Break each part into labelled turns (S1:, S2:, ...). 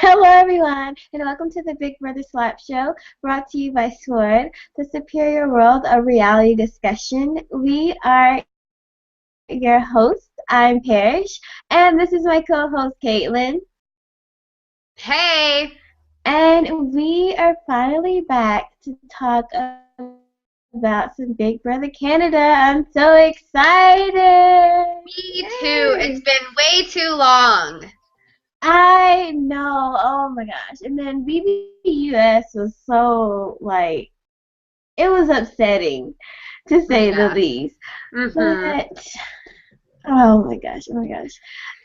S1: Hello, everyone, and welcome to the Big Brother Slop Show, brought to you by S.W.O.R.D, the superior world of reality discussion. We are your hosts. I'm Parish, and this is my co-host, Kaitlan.
S2: Hey!
S1: And we are finally back to talk about some Big Brother Canada. I'm so excited!
S2: Me too. It's been way too long.
S1: I know. Oh my gosh. And then BBUS was so, it was upsetting, to say the least. But, oh my gosh.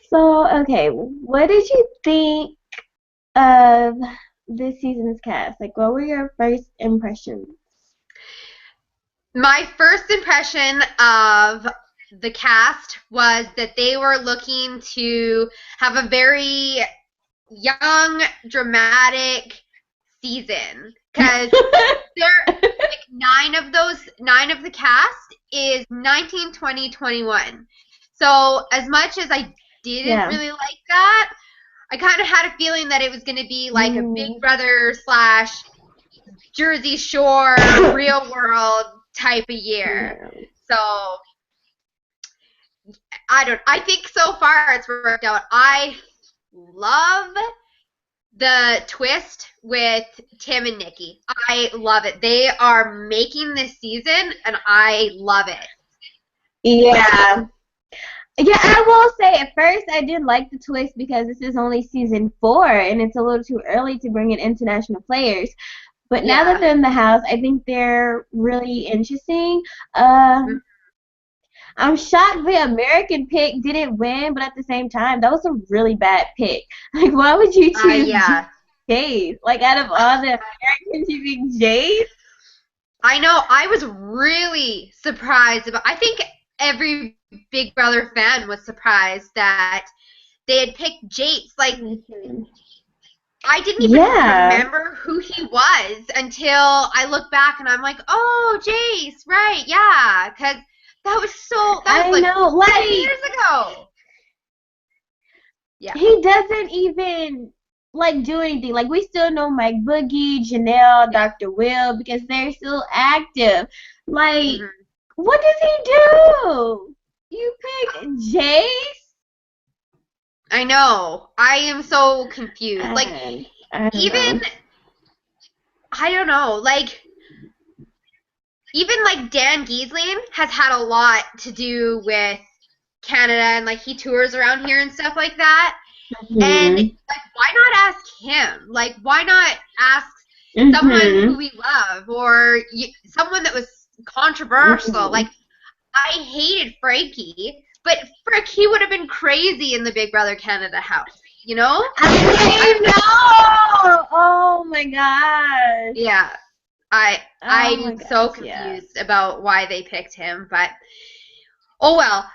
S1: So, okay, what did you think of this season's cast? Like, what were your first impressions?
S2: My first impression of the cast was that they were looking to have a very young, dramatic season. Because there, like, nine of the cast is 19, 20, 21. So as much as I didn't really like that, I kind of had a feeling that it was going to be like a Big Brother / Jersey Shore real world type of year. So I think so far it's worked out. I love the twist with Tim and Nikki. I love it. They are making this season, and I love it.
S1: Yeah. Yeah, I will say at first I did like the twist because this is only season 4 and it's a little too early to bring in international players. But now that they're in the house, I think they're really interesting. I'm shocked the American pick didn't win, but at the same time, that was a really bad pick. Like, why would you choose Jace? Like, out of all the Americans, you pick Jace?
S2: I know. I was really surprised about. I think every Big Brother fan was surprised that they had picked Jace. Like, I didn't even remember who he was until I look back and I'm like, oh, Jace, right, yeah, because that was like 10 years ago.
S1: Yeah. He doesn't even do anything. Like, we still know Mike Boogie, Janelle, Dr. Will, because they're still active. Like, what does he do? You pick Jace?
S2: I know. I am so confused. Like, I don't know. Like, even like Dan Giesling has had a lot to do with Canada, and like he tours around here and stuff like that. And like, why not ask him? Like, why not ask someone who we love or someone that was controversial? Like, I hated Frankie, but frick, he would have been crazy in the Big Brother Canada house, you know?
S1: I know! Oh my gosh.
S2: Yeah. I'm so confused about why they picked him, but oh well.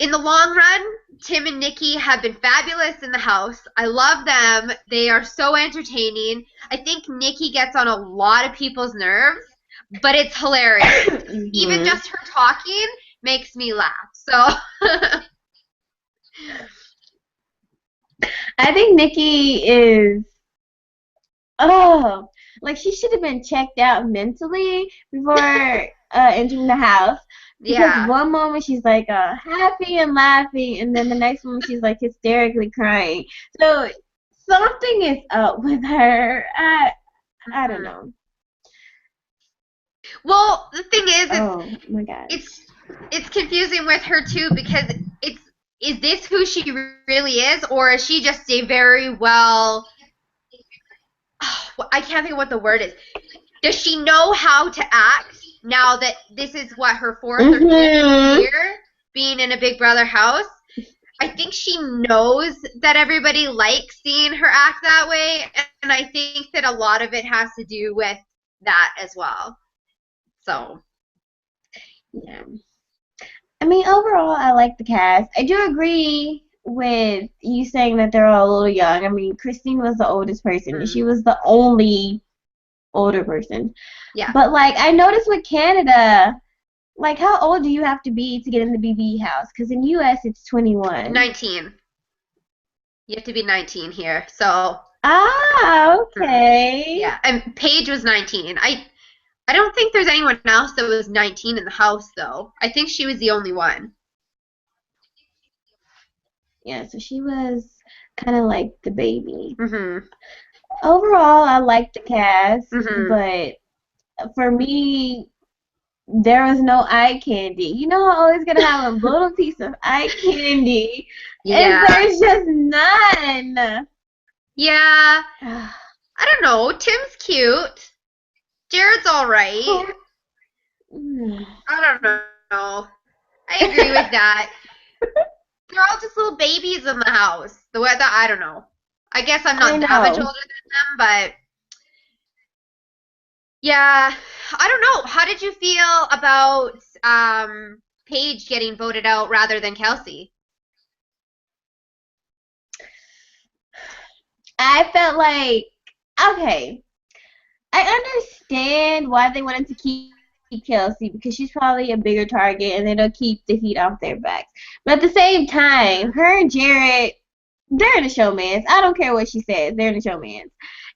S2: In the long run, Tim and Nikki have been fabulous in the house. I love them. They are so entertaining. I think Nikki gets on a lot of people's nerves, but it's hilarious. Even just her talking makes me laugh. So
S1: I think Nikki is like she should have been checked out mentally before entering the house. Because one moment she's like happy and laughing, and then the next moment she's like hysterically crying. So something is up with her. I don't know.
S2: Well, the thing is,
S1: oh my God,
S2: it's confusing with her too, because is this who she really is, or is she just a very well? I can't think of what the word is. Does she know how to act now that this is what her 4th or 5th year being in a Big Brother house? I think she knows that everybody likes seeing her act that way, and I think that a lot of it has to do with that as well. So,
S1: yeah. I mean, overall, I like the cast. I do agree with you saying that they're all a little young. I mean, Christine was the oldest person, and she was the only older person.
S2: Yeah.
S1: But, like, I noticed with Canada, like, how old do you have to be to get in the BB house? Because in U.S., it's 21.
S2: 19. You have to be 19 here, so.
S1: Okay.
S2: Yeah, and Paige was 19. I don't think there's anyone else that was 19 in the house, though. I think she was the only one.
S1: Yeah, so she was kind of like the baby.
S2: Mm-hmm.
S1: Overall, I liked the cast,
S2: Mm-hmm.
S1: but for me, there was no eye candy. You know, I'm always gonna have a little piece of eye candy, and
S2: Yeah.
S1: there's just none.
S2: Yeah. I don't know. Tim's cute. Jared's all right. I don't know. I agree with that. They're all just little babies in the house. The way that I don't know. I guess I'm
S1: I
S2: not that much
S1: know.
S2: older than them, but yeah, I don't know. How did you feel about Paige getting voted out rather than Kelsey?
S1: I felt like, okay, I understand why they wanted to keep Kelsey because she's probably a bigger target and it'll keep the heat off their backs. But at the same time, her and Jared, they're in the showmans. I don't care what she says, they're in the showmans.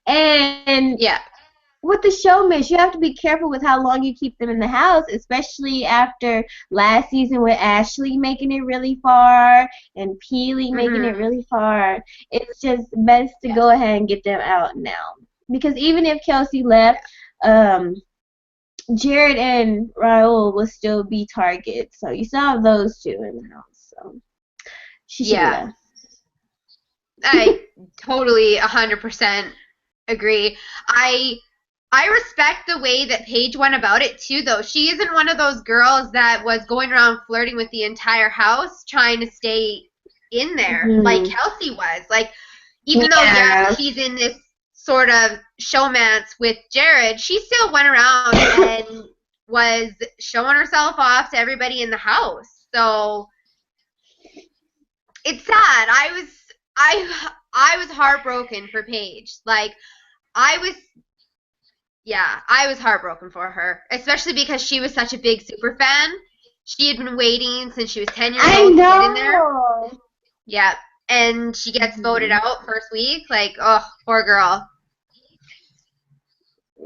S1: And
S2: Yeah.
S1: with the showmans, you have to be careful with how long you keep them in the house, especially after last season with Ashley making it really far and Peely making it really far. It's just best to go ahead and get them out now. Because even if Kelsey left, Jared and Raul will still be targets. So you still have those two in the house. So she should be left.
S2: I totally 100% agree. I respect the way that Paige went about it too, though. She isn't one of those girls that was going around flirting with the entire house trying to stay in there like Kelsey was. Like, even though, yes, she's in this sort of showmance with Jared, she still went around and was showing herself off to everybody in the house. So it's sad. I was heartbroken for Paige. Like, I was heartbroken for her, especially because she was such a big super fan. She had been waiting since she was 10 years old to get in there. Yeah, and she gets voted out first week. Like, oh, poor girl.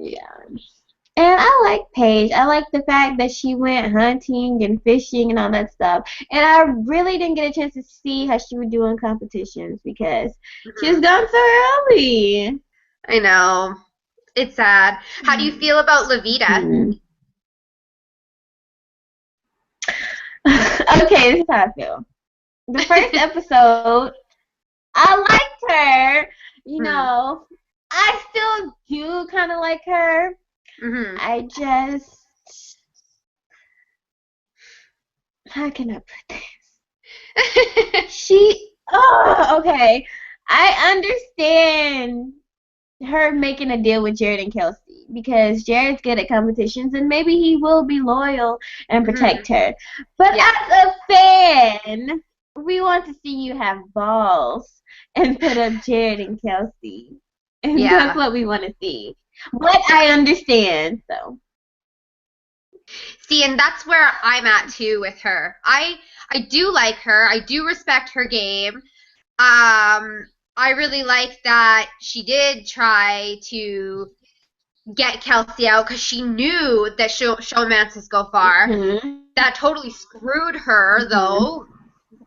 S1: Yeah. And I like Paige. I like the fact that she went hunting and fishing and all that stuff. And I really didn't get a chance to see how she would do in competitions because she was gone so early.
S2: I know. It's sad. How do you feel about Levita?
S1: Okay, this is how I feel. The first episode, I liked her. You know, I still do kind of like her. I just, how can I put this? Okay. I understand her making a deal with Jared and Kelsey because Jared's good at competitions and maybe he will be loyal and protect her. But as a fan, we want to see you have balls and put up Jared and Kelsey. And that's what we want to see. But I understand, so.
S2: See, and that's where I'm at too with her. I do like her. I do respect her game. I really like that she did try to get Kelsey out because she knew that showmances go far. That totally screwed her though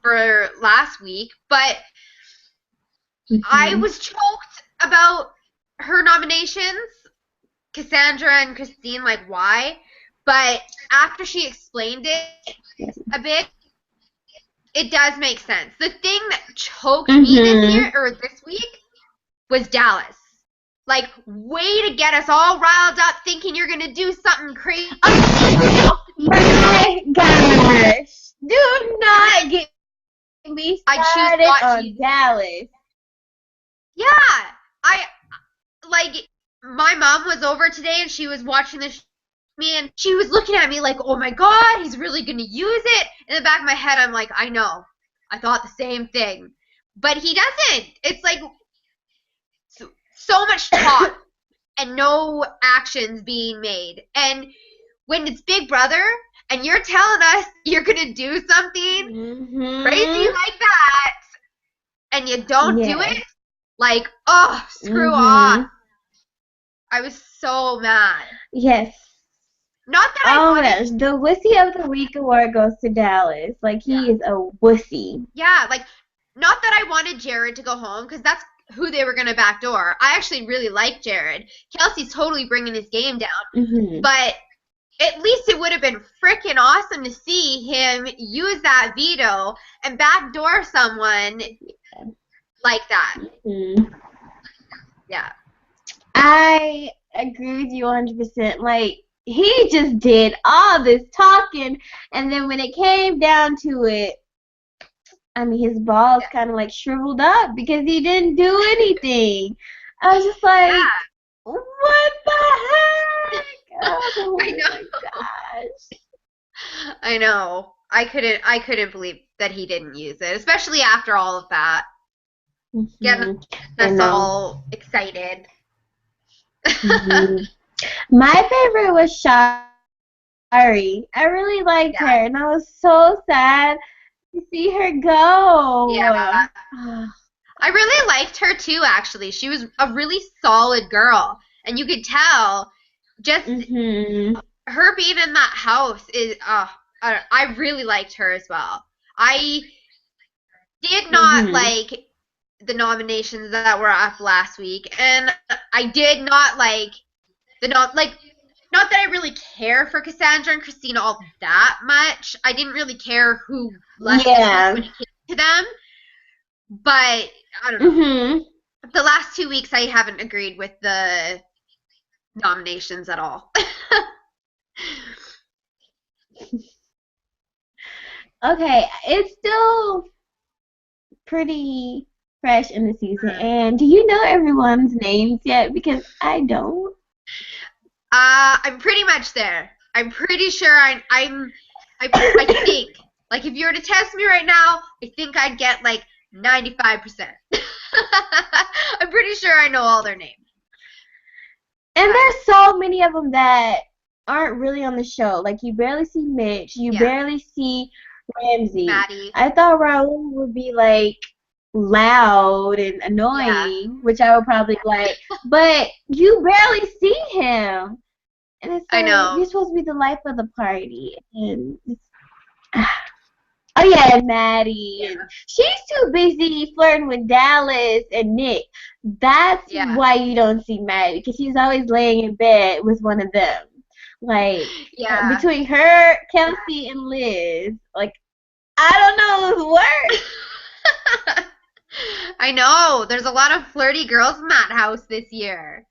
S2: for last week. But I was choked about her nominations. Cassandra and Christine, like, why? But after she explained it a bit, it does make sense. The thing that choked me this week was Dallas. Like, way to get us all riled up thinking you're gonna do something crazy.
S1: My gosh. Do not get me started on Dallas.
S2: Yeah. My mom was over today and she was watching this and she was looking at me like, oh my god, he's really gonna use it. In the back of my head, I'm like, I know. I thought the same thing. But he doesn't. It's like so much talk and no actions being made. And when it's Big Brother and you're telling us you're gonna do something crazy like that and you don't do it, Like, oh, screw off. I was so mad.
S1: Yes.
S2: Not that
S1: Oh my gosh, the Wussy of the Week award goes to Dallas. Like, he is a wussy.
S2: Yeah, like, not that I wanted Jared to go home, because that's who they were going to backdoor. I actually really like Jared. Kelsey's totally bringing his game down. But at least it would have been freaking awesome to see him use that veto and backdoor someone like that. Yeah.
S1: I agree with you 100%. Like, he just did all this talking, and then when it came down to it, I mean, his balls kind of like shriveled up because he didn't do anything. I was just like, what the heck? Oh
S2: I know.
S1: my gosh.
S2: I know. I couldn't believe that he didn't use it, especially after all of that. Getting us all excited.
S1: My favorite was Shari. I really liked her, and I was so sad to see her go.
S2: Yeah. I really liked her too, actually. She was a really solid girl. And you could tell just her being in that house is, I really liked her as well. I did not like the nominations that were up last week. And I did not like not that I really care for Cassandra and Christina all that much. I didn't really care who left this week when it came to them. But, I don't know. The last 2 weeks, I haven't agreed with the nominations at all.
S1: Okay, it's still pretty fresh in the season. And do you know everyone's names yet? Because I don't.
S2: I'm pretty much there. I'm pretty sure I think, like, if you were to test me right now, I think I'd get, like, 95%. I'm pretty sure I know all their names.
S1: And there's so many of them that aren't really on the show. Like, you barely see Mitch. You barely see Ramsey.
S2: Maddie.
S1: I thought Raul would be, like, loud and annoying, which I would probably like. But you barely see him. And it's like, you're supposed to be the life of the party. And it's, oh, yeah, and Maddie. And she's too busy flirting with Dallas and Nick. That's why you don't see Maddie, because she's always laying in bed with one of them. Like, between her, Kelsey, and Liz, like, I don't know who's worse.
S2: I know. There's a lot of flirty girls in that house this year.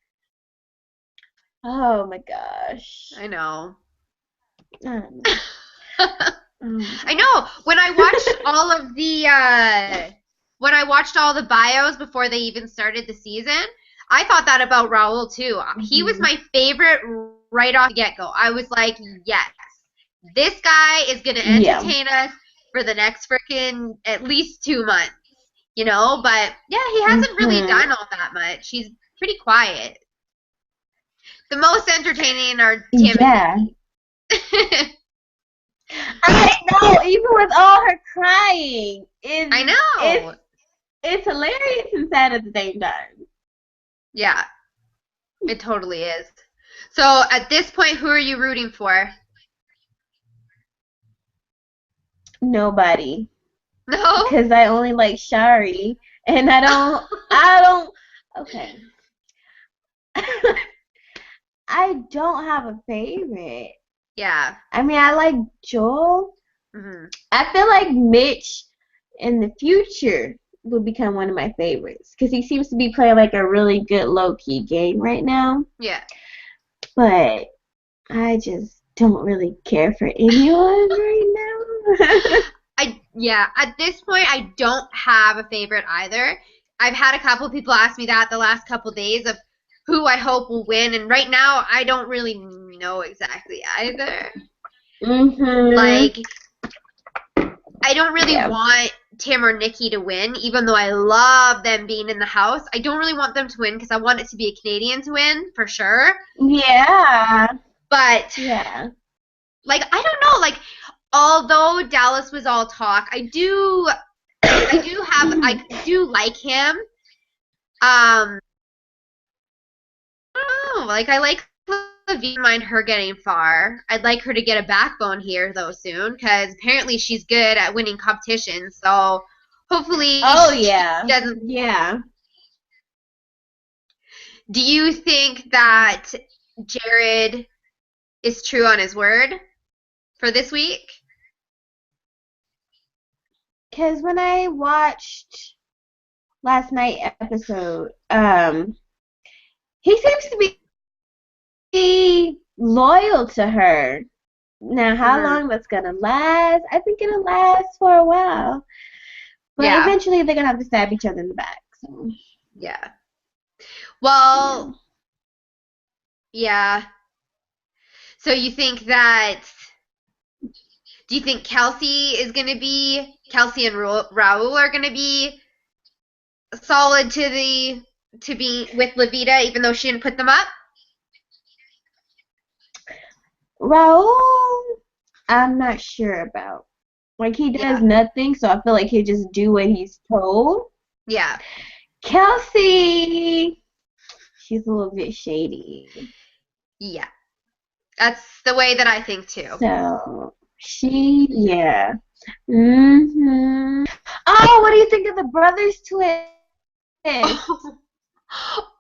S1: Oh, my gosh.
S2: I know.
S1: I don't know.
S2: I know. When I watched all the bios before they even started the season, I thought that about Raul too. He was my favorite right off the get-go. I was like, yes, this guy is going to entertain us for the next freaking at least 2 months, you know? But yeah, he hasn't really done all that much. He's pretty quiet. The most entertaining are Tim and Nikki.
S1: I know, even with all her crying.
S2: I know.
S1: It's hilarious and sad at the same time.
S2: Yeah, it totally is. So at this point, who are you rooting for?
S1: Nobody.
S2: No?
S1: Because I only like Shari. And I don't, okay. I don't have a favorite.
S2: Yeah.
S1: I mean, I like Joel. I feel like Mitch in the future will become one of my favorites because he seems to be playing like a really good low-key game right now.
S2: Yeah.
S1: But I just don't really care for anyone right now.
S2: At this point, I don't have a favorite either. I've had a couple of people ask me that the last couple of days of who I hope will win, and right now I don't really know exactly either. Like, I don't really want Tim or Nikki to win, even though I love them being in the house. I don't really want them to win because I want it to be a Canadian to win, for sure.
S1: Yeah.
S2: But, like, I don't know, like, although Dallas was all talk, I do like him. Oh, like I like Levine, mind her getting far. I'd like her to get a backbone here though soon, because apparently she's good at winning competitions. So hopefully
S1: Oh
S2: she
S1: yeah,
S2: doesn't.
S1: yeah.
S2: Do you think that Jared is true on his word for this week?
S1: Because when I watched last night episode, he seems to be loyal to her. Now, how
S2: Mm-hmm.
S1: long that's gonna last? I think it'll last for a while, but
S2: Yeah,
S1: eventually they're gonna have to stab each other in the back. So,
S2: yeah.
S1: yeah.
S2: Well, yeah. So you think that? Do you think Kelsey and Raul are gonna be solid to be with Levita, even though she didn't put them up?
S1: Raul, I'm not sure about. Like he does
S2: Yeah,
S1: nothing, so I feel like he just do what he's told.
S2: yeah,
S1: Kelsey, she's a little bit shady.
S2: yeah. That's the way that I think too.
S1: So yeah. Oh, what do you think of the brothers twist?
S2: Oh,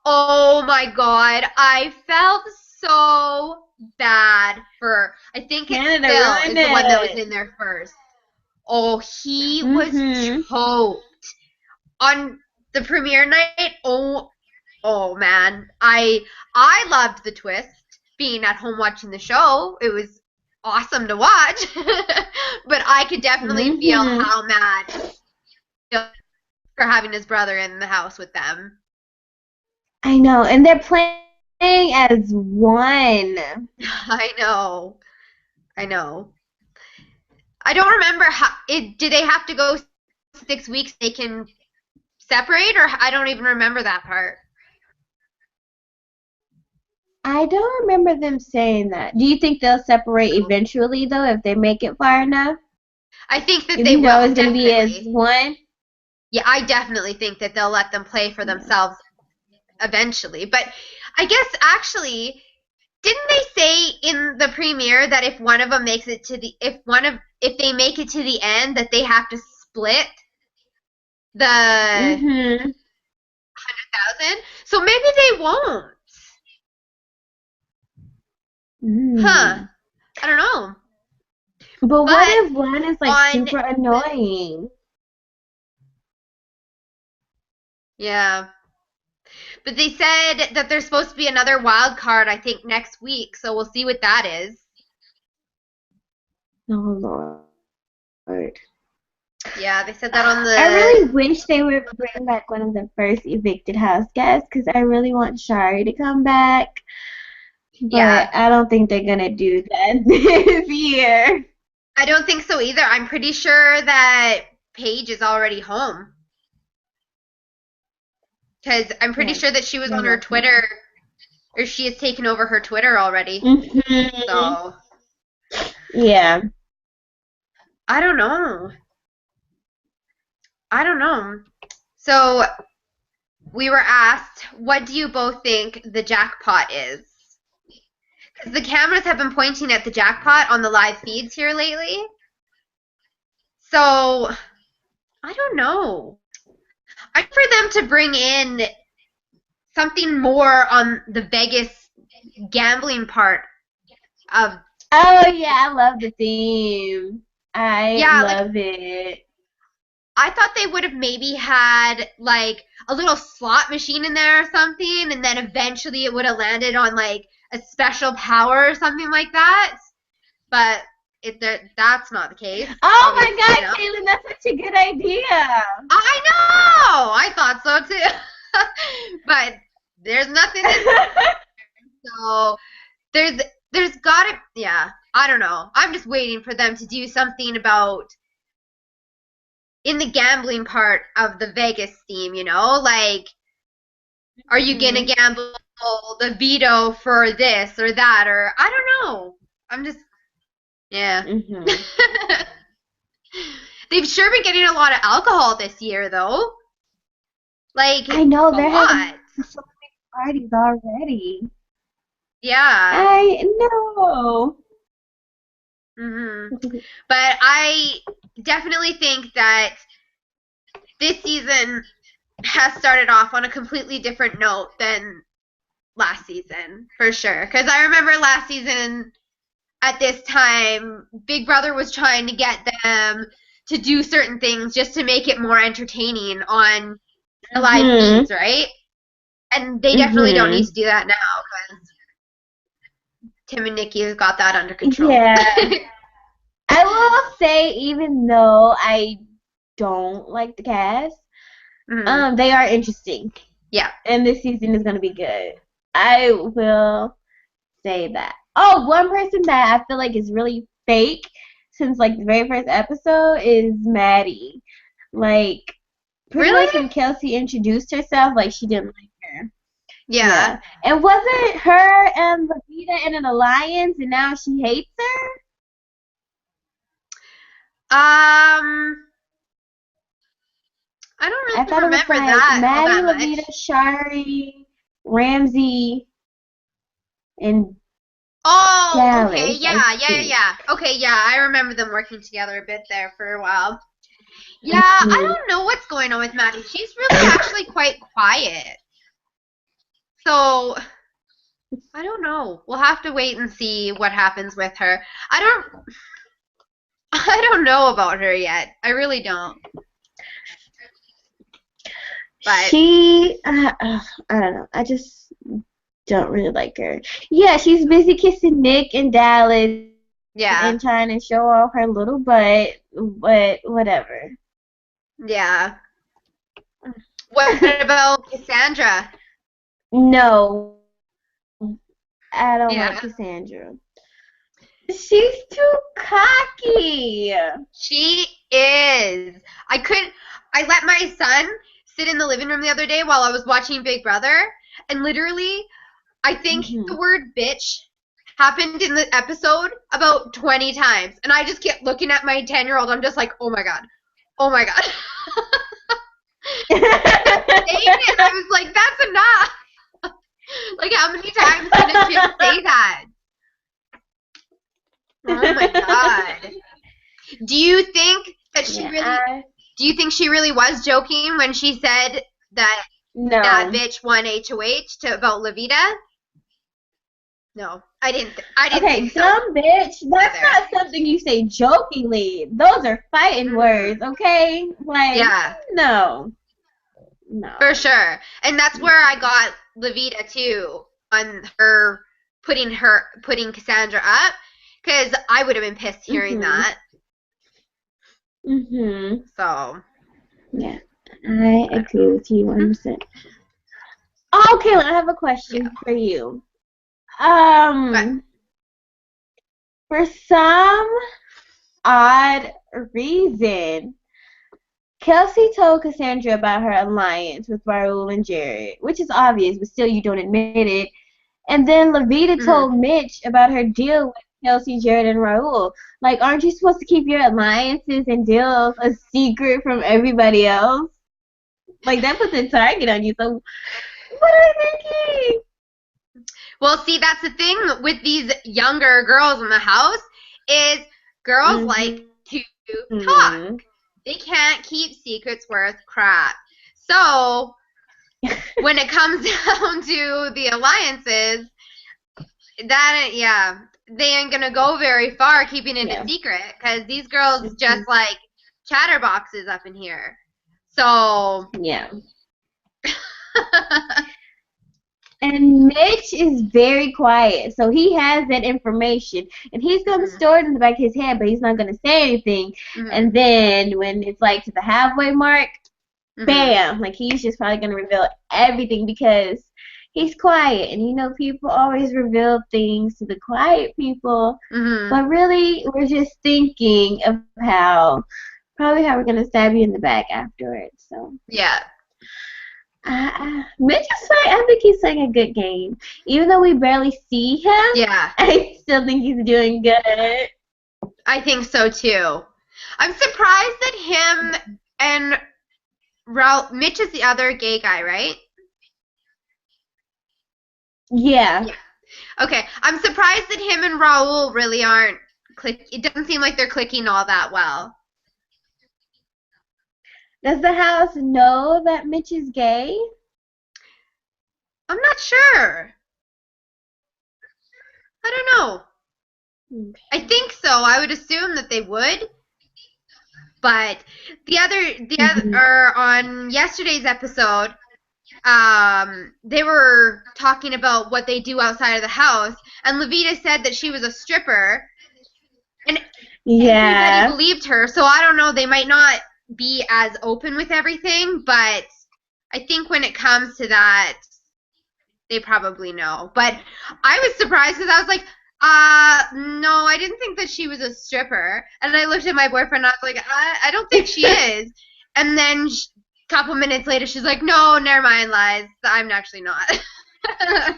S2: oh my God, I felt so bad for. I think it's
S1: Canada
S2: Phil
S1: ruined
S2: is the one that was
S1: it.
S2: in there first. Oh, he was
S1: Mm-hmm.
S2: choked on the premiere night. Oh man, I loved the twist. Being at home watching the show, it was awesome to watch. But I could definitely feel
S1: Mm-hmm.
S2: how mad Phil for having his brother in the house with them.
S1: I know, and they're playing as one.
S2: I know, I know. I don't remember how it. Did they have to go 6 weeks? They can separate, or I don't even remember that part.
S1: I don't remember them saying that. Do you think they'll separate eventually, though, if they make it far enough?
S2: I think that
S1: You
S2: they
S1: think they're
S2: will
S1: always going to be as
S2: definitely.
S1: one?
S2: Yeah, I definitely think that they'll let them play for
S1: Yeah.
S2: themselves eventually. But I guess actually, didn't they say in the premiere that if one of them makes it to the if they make it to the end that they have to split the
S1: Mm-hmm.
S2: 100,000? So maybe they won't. Huh?
S1: Mm.
S2: I don't know.
S1: But what
S2: But
S1: if one is like
S2: on
S1: super annoying?
S2: yeah, but they said that there's supposed to be another wild card I think next week, so we'll see what that is.
S1: Oh Lord.
S2: Yeah, they said that on
S1: I
S2: the
S1: really wish they would bring back one of the first evicted house guests because I really want Shari to come back. But
S2: yeah.
S1: I don't think they're gonna do that this year.
S2: I don't think so either. I'm pretty sure that Paige is already home because I'm pretty
S1: Yeah,
S2: sure that she was on her
S1: Grandma's
S2: Twitter
S1: home.
S2: or she has taken over her Twitter already.
S1: Hmm.
S2: So
S1: Yeah.
S2: I don't know. I don't know. So we were asked, what do you both think the jackpot is? Because the cameras have been pointing at the jackpot on the live feeds here lately. So I don't know. I'm for them to bring in something more on the Vegas gambling part of
S1: Oh yeah, I love the theme. I
S2: yeah, like
S1: love it.
S2: I thought they would have maybe had like a little slot machine in there or something, and then eventually it would have landed on like a special power or something like that. But that's not the case,
S1: Oh my
S2: obviously,
S1: God, Caitlin, that's such a good idea.
S2: I know, I thought so too, but there's nothing in so there's there's gotta yeah, I don't know. I'm just waiting for them to do something about in the gambling part of the Vegas theme, like are you gonna
S1: Hmm.
S2: gamble the veto for this or that or I don't know. I'm just yeah.
S1: Hmm.
S2: They've sure been getting a lot of alcohol this year though. Like,
S1: I know
S2: a
S1: they're
S2: lot.
S1: having so many parties already.
S2: Yeah.
S1: I know.
S2: Mhm. But I definitely think that this season has started off on a completely different note than last season, for sure. Because I remember last season at this time, Big Brother was trying to get them to do certain things just to make it more entertaining on the live feeds, right? And they definitely don't need to do that now because Tim and Nikki have got that under control.
S1: Yeah. I will say, even though I don't like the cast, they are interesting.
S2: Yeah.
S1: And this season is going to be good. I will say that. Oh, one person that I feel like is really fake since like the very first episode is Maddie. Like, pretty much when Kelsey introduced herself, like she didn't like her.
S2: Yeah.
S1: And wasn't her and Lavita in an alliance and now she hates her?
S2: I don't
S1: I
S2: really
S1: thought it was
S2: remember
S1: like
S2: that all
S1: Maddie,
S2: that much.
S1: Lavita, Shari, Ramsey, and
S2: Oh,
S1: Dallas.
S2: okay, yeah. Okay, yeah, I remember them working together a bit there for a while. Yeah, I don't know what's going on with Maddie. She's really actually quite quiet. So, I don't know. We'll have to wait and see what happens with her. I don't know about her yet. I really don't. But
S1: I don't know. I just don't really like her. Yeah, she's busy kissing Nick and Dallas and trying to show off her little butt, but whatever.
S2: Yeah. What about Cassandra?
S1: No, I don't like Cassandra. She's too cocky.
S2: She is. I let my son sit in the living room the other day while I was watching Big Brother, and literally, I think the word bitch happened in the episode about 20 times, and I just kept looking at my 10-year-old. I'm just like, oh my god. And I was like, that's enough. Like, how many times can a kid say that? Oh my god. Do you think that do you think she really was joking when she said that that bitch won HOH about Lavita? No, I didn't think so.
S1: Dumb bitch. That's not something you say jokingly. Those are fighting words, okay? Like, no.
S2: For sure. And that's where I got Lavita too, on her putting Cassandra up, because I would have been pissed hearing that. So.
S1: Yeah, I agree with you 100%. Okay, I have a question for you. For some odd reason, Kelsey told Cassandra about her alliance with Raul and Jared, which is obvious, but still you don't admit it. And then Lavita told Mitch about her deal with Kelsey, Jared, and Raul. Like, aren't you supposed to keep your alliances and deals a secret from everybody else? Like, that puts a target on you. So, what are they thinking?
S2: Well, see, that's the thing with these younger girls in the house is girls like to talk. They can't keep secrets worth crap. So, when it comes down to the alliances, they ain't gonna go very far keeping it a secret, because these girls just like chatterboxes up in here. So
S1: and Mitch is very quiet, so he has that information, and he's gonna store it in the back of his head, but he's not gonna say anything. And then when it's like to the halfway mark, bam! Like, he's just probably gonna reveal everything because he's quiet, and you know people always reveal things to the quiet people, but really we're just thinking of probably how we're gonna stab you in the back afterwards. So Mitch is fine. I think he's playing a good game, even though we barely see him. I still think he's doing good.
S2: I think so too. I'm surprised that him and Mitch is the other gay guy, right?
S1: Yeah.
S2: Okay, I'm surprised that him and Raul really aren't it doesn't seem like they're clicking all that well.
S1: Does the house know that Mitch is gay?
S2: I'm not sure. I don't know.
S1: Okay.
S2: I think so. I would assume that they would. But the other on yesterday's episode, they were talking about what they do outside of the house, and Levita said that she was a stripper, and everybody believed her. So I don't know. They might not be as open with everything, but I think when it comes to that, they probably know. But I was surprised because I was like, no, I didn't think that she was a stripper. And I looked at my boyfriend and I was like, I don't think she is. And then a couple minutes later, she's like, no, never mind, lies. I'm actually not. I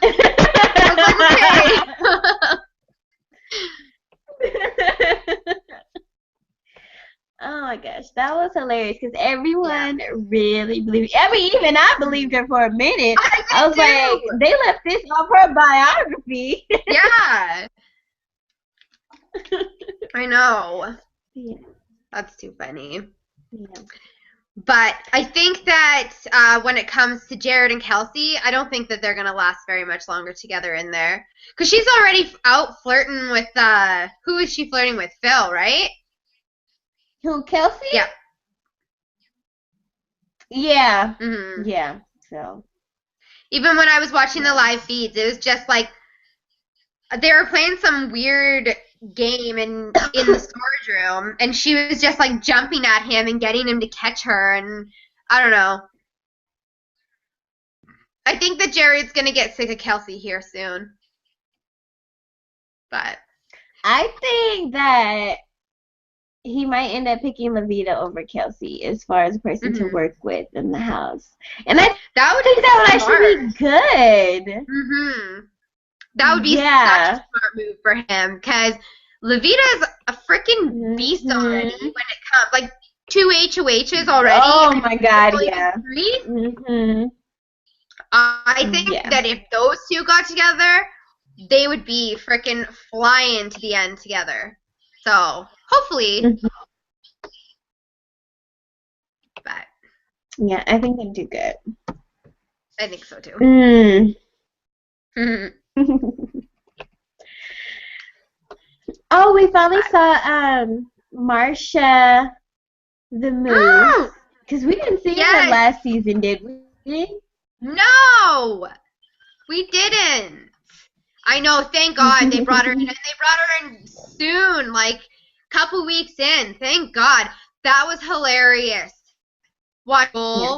S1: was like, okay. Oh my gosh, that was hilarious because everyone really believed. I mean, even I believed her for a minute. I was like, they left this off her biography.
S2: Yeah. I know.
S1: Yeah.
S2: That's too funny.
S1: Yeah.
S2: But I think that when it comes to Jared and Kelsey, I don't think that they're going to last very much longer together in there. Because she's already out flirting with, who is she flirting with? Phil, right?
S1: Who, Kelsey?
S2: Yeah.
S1: Yeah.
S2: Mm-hmm.
S1: Yeah, so.
S2: Even when I was watching the live feeds, it was just like, they were playing some weird game in the storage room, and she was just like jumping at him and getting him to catch her, and I don't know. I think that Jared's gonna get sick of Kelsey here soon. But
S1: I think that he might end up picking Levita over Kelsey as far as a person to work with in the house. And I think that would actually be good.
S2: Mm-hmm. That would be such a smart move for him because Levita is a freaking beast already when it comes. Like 2 HOHs already.
S1: Oh my God, yeah.
S2: 3? Mm-hmm. I think that if those two got together, they would be freaking flying to the end together. So hopefully. But
S1: yeah, I think they'd do good.
S2: I think so too.
S1: Oh, we finally saw Marsha the Moose. Because we didn't see her last season, did we?
S2: No! We didn't. I know, thank God they brought her in. And they brought her in soon, like a couple weeks in. Thank God. That was hilarious. What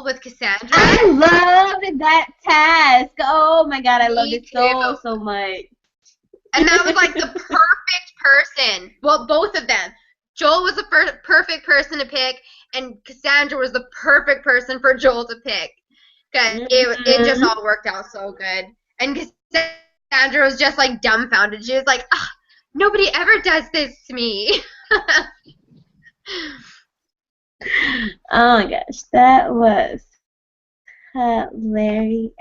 S2: with Cassandra?
S1: I loved that task. Oh my God, I loved it so much.
S2: And that was like the perfect person. Well, both of them. Joel was the perfect person to pick, and Cassandra was the perfect person for Joel to pick. Because it just all worked out so good. And Cassandra was just like dumbfounded. She was like, nobody ever does this to me.
S1: Oh my gosh, that was hilarious.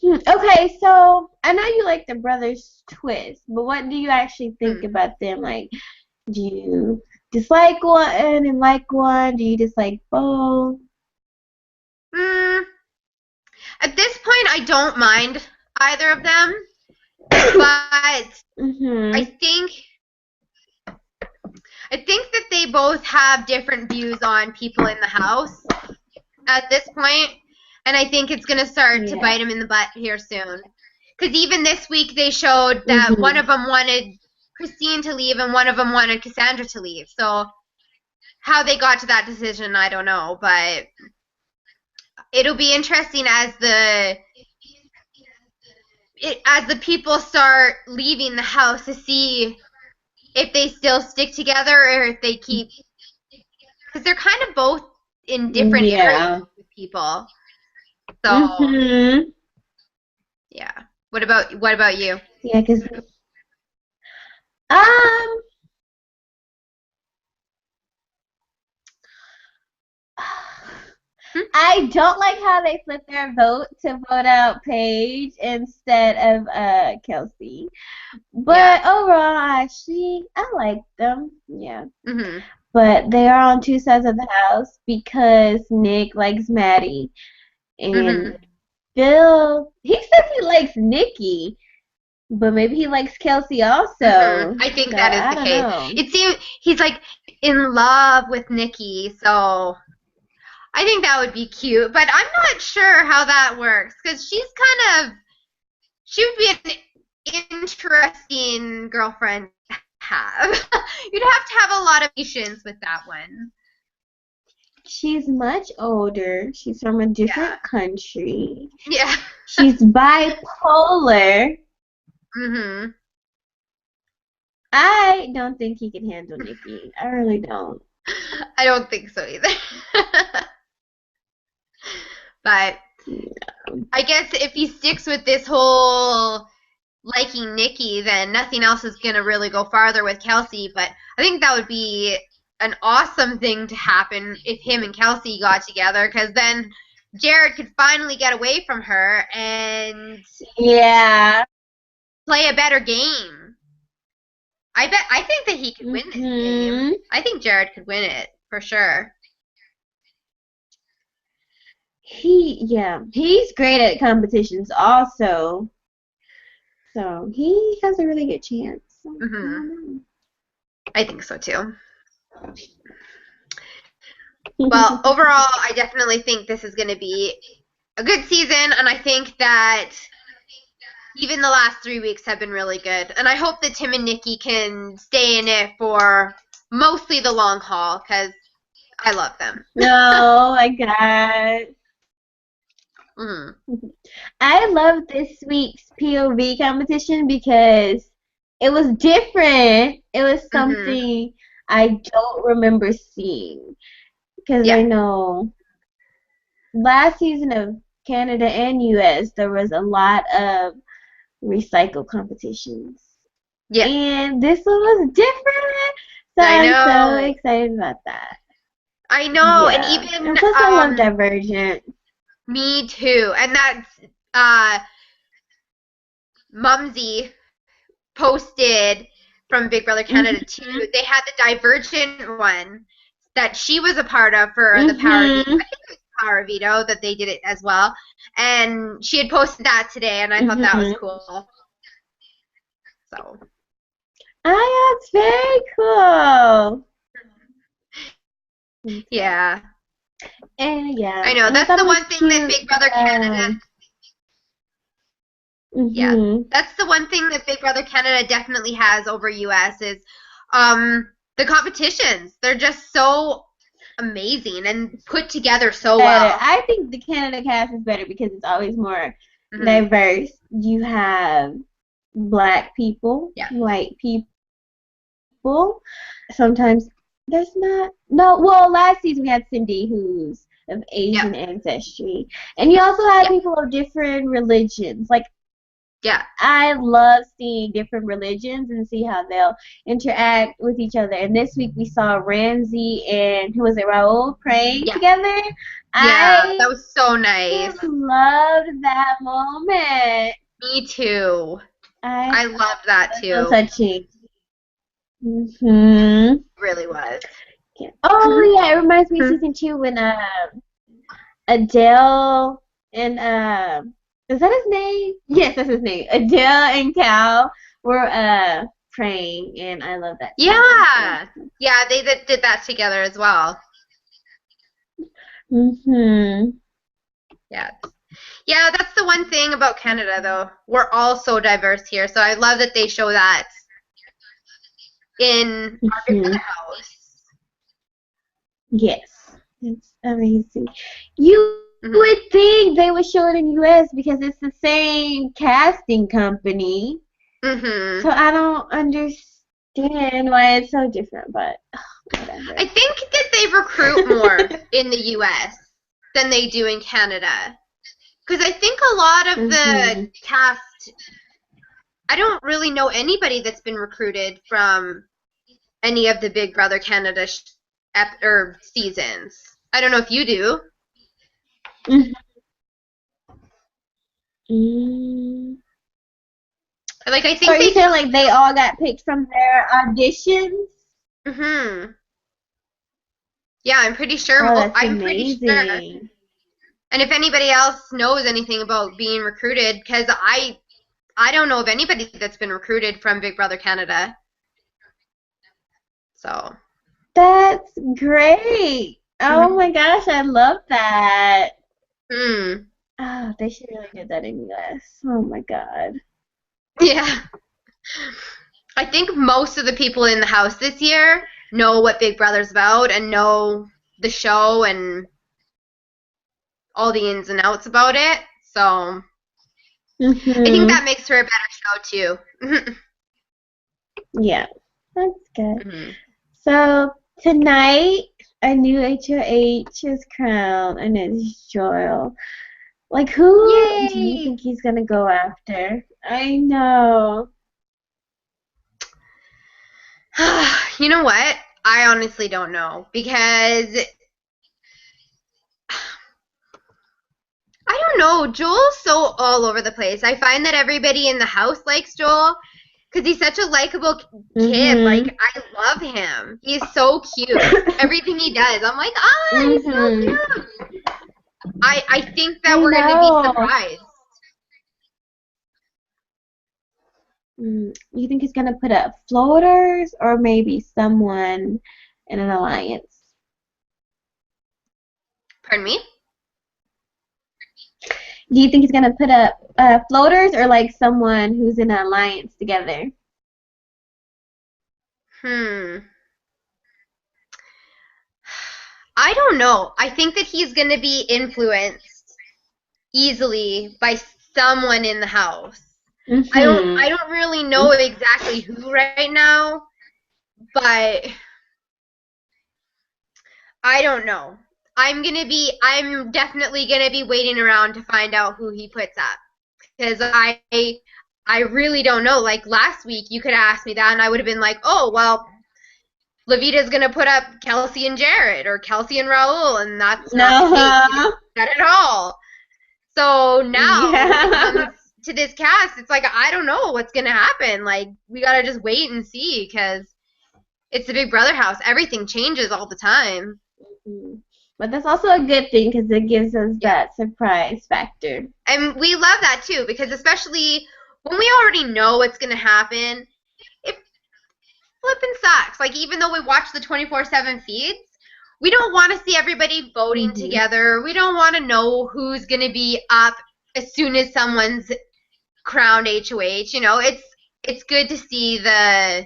S1: Okay, so I know you like the brothers twist, but what do you actually think about them? Like, do you dislike one and like one? Do you dislike both?
S2: At this point, I don't mind either of them, but I think that they both have different views on people in the house at this point, and I think it's going to start to bite them in the butt here soon. Because even this week they showed that one of them wanted Christine to leave and one of them wanted Cassandra to leave. So how they got to that decision, I don't know, but it'll be interesting as the people start leaving the house to see if they still stick together or if they keep, because they're kind of both in different areas with people. So yeah. What about you?
S1: Yeah, because I don't like how they flipped their vote to vote out Paige instead of Kelsey. But overall, actually, I like them. Yeah.
S2: Mhm.
S1: But they are on two sides of the house because Nick likes Maddie and
S2: Mhm.
S1: Phil, he says he likes Nikki, but maybe he likes Kelsey also.
S2: I think
S1: So
S2: that is
S1: I
S2: the
S1: don't
S2: case.
S1: know.
S2: It seems he's like in love with Nikki, so I think that would be cute. But I'm not sure how that works because she would be an interesting girlfriend to have. You'd have to have a lot of patience with that one.
S1: She's much older. She's from a
S2: Yeah.
S1: different country.
S2: Yeah.
S1: She's bipolar.
S2: Mhm.
S1: I don't think he can handle Nikki. I really don't.
S2: I don't think so either. But I guess if he sticks with this whole liking Nikki, then nothing else is going to really go farther with Kelsey. But I think that would be an awesome thing to happen if him and Kelsey got together, because then Jared could finally get away from her and
S1: Yeah.
S2: play a better game. I think that he could win this game. I think Jared could win it for sure.
S1: He's great at competitions also. So he has a really good chance. So, I don't know.
S2: I think so too. Well, overall, I definitely think this is going to be a good season, and I think that even the last 3 weeks have been really good. And I hope that Tim and Nikki can stay in it for mostly the long haul, because I love them.
S1: Oh my god. I love this week's POV competition because it was different. It was something I don't remember seeing. Because I know last season of Canada and US, there was a lot of recycle competitions.
S2: Yeah.
S1: And this one was different. So I'm so excited about that.
S2: I know,
S1: Yeah.
S2: and even
S1: And plus I love Divergent.
S2: Me too. And that's Mumsy posted from Big Brother Canada too. They had the Divergent one that she was a part of for the Power Veto. I think it was Power Veto that they did it as well. And she had posted that today, and I thought that was cool. So.
S1: Oh, that's very cool.
S2: Yeah.
S1: And yeah.
S2: I know. That's the one thing that Big Brother Canada. Yeah. That's the one thing that Big Brother Canada definitely has over US is the competitions. They're just so amazing and put together so well.
S1: I think the Canada cast is better because it's always more diverse. You have black people, white people. Sometimes there's not. No, well, last season we had Cindy, who's of Asian ancestry, and you also have people of different religions. Like, I love seeing different religions and see how they'll interact with each other. And this week we saw Ramsey and who was it, Raul praying together.
S2: Yeah, that was so nice.
S1: I loved that moment.
S2: Me too. I loved that too.
S1: So touching. It
S2: really was.
S1: Yeah. Oh yeah, it reminds me of season 2 when Adele and is that his name? Yes, that's his name. Adele and Cal were praying, and I love that.
S2: Yeah, yeah, they did that together as well. Yeah. Yeah, that's the one thing about Canada, though. We're all so diverse here, so I love that they show that in our different house.
S1: Yes, it's amazing. You would think they would show it in US because it's the same casting company. So I don't understand why it's so different, but whatever.
S2: I think that they recruit more in the US than they do in Canada. Because I think a lot of the cast, I don't really know anybody that's been recruited from any of the Big Brother Canada seasons. I don't know if you do.
S1: Mhm. Mm.
S2: Like, I
S1: So
S2: think
S1: are you
S2: they.
S1: saying like they all got picked from their auditions?
S2: Mhm. Yeah, I'm pretty sure.
S1: Oh, that's
S2: I'm pretty sure.
S1: amazing.
S2: And if anybody else knows anything about being recruited, because I don't know of anybody that's been recruited from Big Brother Canada. So.
S1: That's great. Oh
S2: Mhm.
S1: my gosh, I love that.
S2: Hmm.
S1: Oh, they should really get that in US. Oh my God.
S2: Yeah. I think most of the people in the house this year know what Big Brother's about and know the show and all the ins and outs about it. So I think
S1: Mhm.
S2: that makes for a better show too.
S1: Yeah, that's good.
S2: Mhm.
S1: So tonight, a new HOH is crowned, and it's Joel. Like, who do you
S2: Yay!
S1: think he's gonna go after? I know.
S2: You know what? I honestly don't know because I don't know. Joel's so all over the place. I find that everybody in the house likes Joel because he's such a likable kid. Like,
S1: Mhm.
S2: I love him. He's so cute. Everything he does, I'm like, ah, he's so
S1: Mhm.
S2: cute. I think that
S1: I
S2: we're going to be
S1: know.
S2: surprised.
S1: You think he's gonna put up floaters or maybe someone in an alliance?
S2: Pardon me?
S1: Do you think he's gonna put up floaters or like someone who's in an alliance together?
S2: Hmm. I don't know. I think that he's going to be influenced easily by someone in the house. I
S1: Mhm.
S2: don't really know exactly who right now, but I don't know. I'm definitely gonna be waiting around to find out who he puts up. Because I really don't know. Like last week you could ask me that and I would have been like, oh well, Levita's gonna put up Kelsey and Jared or Kelsey and Raul, and that's not the case. He didn't
S1: No.
S2: do that at all. So now when it
S1: Yeah.
S2: comes to this cast, it's like I don't know what's gonna happen. Like we gotta just wait and see because it's the Big Brother house. Everything changes all the time.
S1: Mhm. But that's also a good thing because it gives us
S2: Yeah.
S1: that surprise factor.
S2: And we love that too because especially when we already know what's going to happen, it flipping sucks. Like even though we watch the 24/7 feeds, we don't want to see everybody voting
S1: Mhm.
S2: together. We don't want to know who's going to be up as soon as someone's crowned HOH. You know, it's good to see the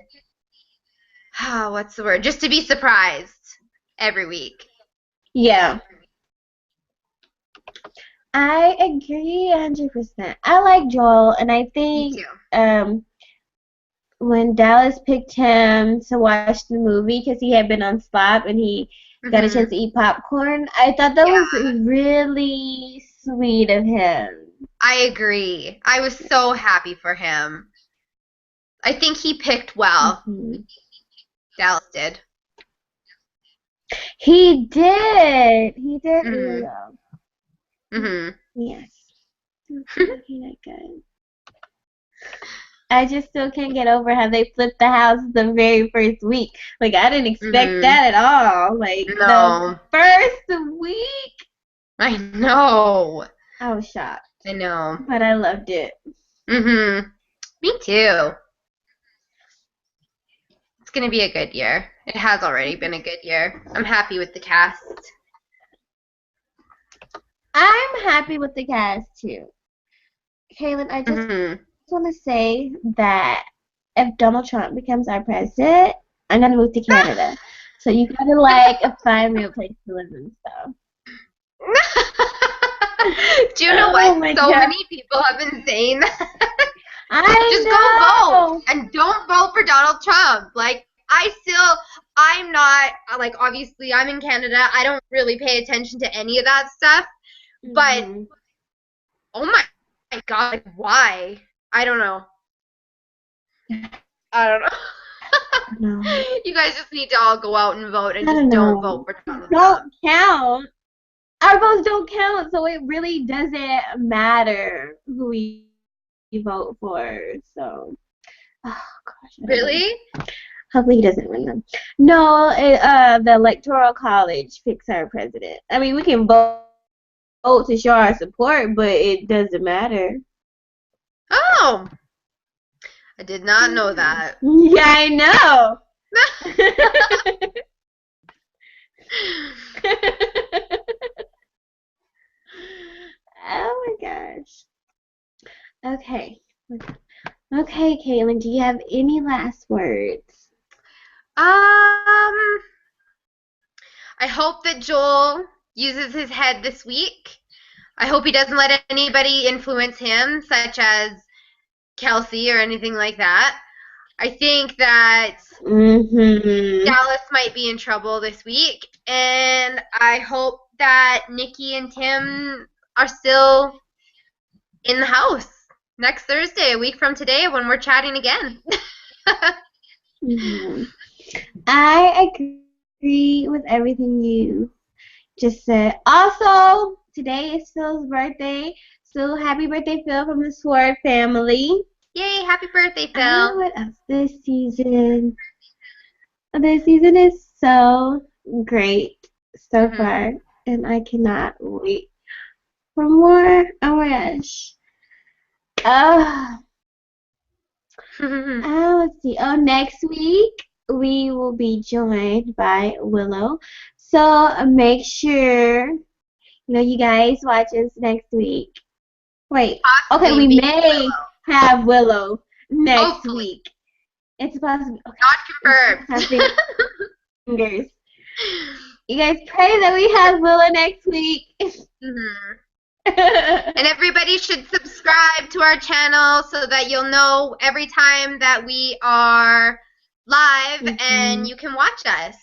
S2: what's the word? Just to be surprised every week.
S1: Yeah. I agree 100%. I like Joel, and I
S2: Me
S1: think
S2: too.
S1: um, when Dallas picked him to watch the movie because he had been on Slop and he got a chance
S2: Mhm.
S1: to eat popcorn, I thought that
S2: Yeah,
S1: was really sweet of him.
S2: I agree. I was so happy for him. I think he picked well.
S1: Hmm.
S2: Dallas did.
S1: He did. He did really
S2: Mhm.
S1: well.
S2: Mhm.
S1: Yes. He did good. I just still can't get over how they flipped the house the very first week. Like I didn't expect
S2: Mhm.
S1: that at all. Like the
S2: No.
S1: first week,
S2: I know.
S1: I was shocked,
S2: I know.
S1: but I loved it.
S2: Mhm. Me too. It's gonna be a good year. It has already been a good year. I'm happy with the cast.
S1: I'm happy with the cast too. Kaylin, I just
S2: Mhm.
S1: want to say that if Donald Trump becomes our president, I'm gonna move to Canada. So you gotta like find me a place to live and stuff.
S2: Do you know
S1: Oh
S2: what?
S1: my
S2: So
S1: god.
S2: many people have been saying that. Just go vote
S1: I know.
S2: and don't vote for Donald Trump. Like I'm not like obviously I'm in Canada. I don't really pay attention to any of that stuff. But
S1: Hmm.
S2: oh my god, like, why? I don't know. I don't know.
S1: No.
S2: You guys just need to all go out and vote
S1: I
S2: and
S1: don't
S2: just don't vote
S1: know.
S2: for Donald Trump.
S1: Don't count. our votes don't count, so it really doesn't matter who we vote for. So, oh gosh, I don't know.
S2: Really?
S1: Hopefully he doesn't win them. No, the Electoral College picks our president. I mean, we can vote to show our support, but it doesn't matter.
S2: Oh, I did not know that.
S1: Yeah, I know. Oh my gosh. Okay. Okay, Caitlin, do you have any last words?
S2: I hope that Joel uses his head this week. I hope he doesn't let anybody influence him, such as Kelsey or anything like that. I think that Dallas might be in trouble this week, and I hope that Nikki and Tim are still in the house next Thursday, a week from today, when we're chatting again.
S1: I agree with everything you just said. Also, today is Phil's birthday, so happy birthday, Phil, from the S.W.O.R.D family.
S2: Yay, happy birthday, Phil.
S1: What else this season? This season is so great so far, and I cannot wait for more. Oh my gosh. Let's see. Oh, next week we will be joined by Willow. So make sure you guys watch us next week. Wait.
S2: Possibly
S1: Okay, we may have Willow next
S2: Hopefully.
S1: week. It's possible. Okay.
S2: Not confirmed.
S1: Fingers. You guys pray that we have Willow next week.
S2: And everybody should subscribe to our channel so that you'll know every time that we are live and you can watch us.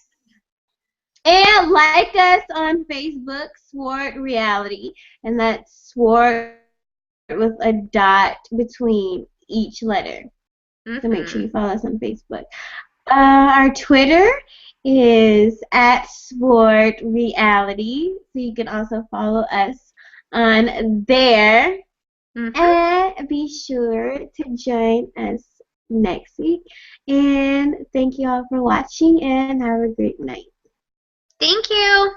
S1: And like us on Facebook, S.W.O.R.D Reality. And that's S.W.O.R.D with a dot between each letter. So make sure you follow us on Facebook. Our Twitter is at S.W.O.R.D Reality. So you can also follow us on there. And be sure to join us next week. And thank you all for watching, and have a great night.
S2: Thank you.